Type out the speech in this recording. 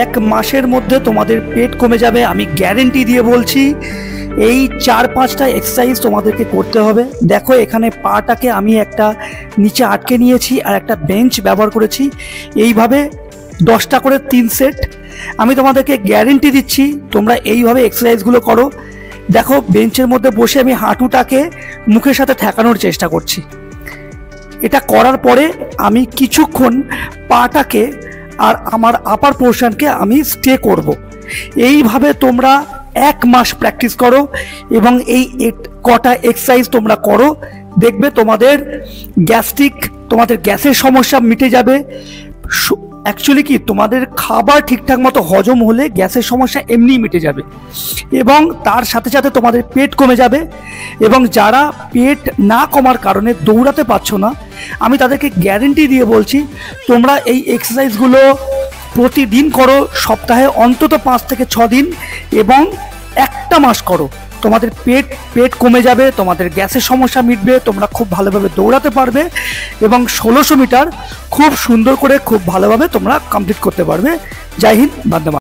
এক মাসের মধ্যে তোমাদের পেট কমে যাবে, আমি গ্যারেন্টি দিয়ে বলছি। এই 4-5টা এক্সারসাইজ তোমাদেরকে করতে হবে। দেখো এখানে পাটাকে আমি একটা নিচে আটকে নিয়েছি আর একটা বেঞ্চ ব্যবহার করেছি। এইভাবে 10টা করে 3 সেট। আমি তোমাদেরকে গ্যারেন্টি দিচ্ছি তোমরা এইভাবে এক্সারসাইজগুলো করো। দেখো বেঞ্চের মধ্যে বসে আমি হাঁটুটাকে মুখের সাথে ঠেকানোর চেষ্টা করছি। এটা করার পরে আমি কিছুক্ষণ পাটাকে আর আমার আপার পোর্শনকে আমি স্টে করব। এইভাবে তোমরা 1 মাস প্র্যাকটিস করো এবং এই কটা এক্সারসাইজ তোমরা করো, দেখবে তোমাদের তোমাদের গ্যাসের সমস্যা মিটে যাবে। অ্যাকচুয়ালি কি তোমাদের খাবার ঠিকঠাক মতো হজম হলে গ্যাসের সমস্যা এমনিই মিটে যাবে এবং তার সাথে সাথে তোমাদের পেট কমে যাবে। এবং যারা পেট না কমার কারণে দৌড়াতে পারছো না, আমি তাদেরকে গ্যারেন্টি দিয়ে বলছি তোমরা এই এক্সারসাইজগুলো প্রতিদিন করো, সপ্তাহে অন্তত 5 থেকে 6 দিন এবং 1টা মাস করো। তোমাদের পেট কমে যাবে, তোমাদের গ্যাসের সমস্যা মিটবে, তোমরা খুব ভালোভাবে দৌড়াতে পারবে এবং 1600 মিটার খুব সুন্দর করে খুব ভালোভাবে তোমরা কমপ্লিট করতে পারবে। জয় হিন্দ, বন্দে মাতরম।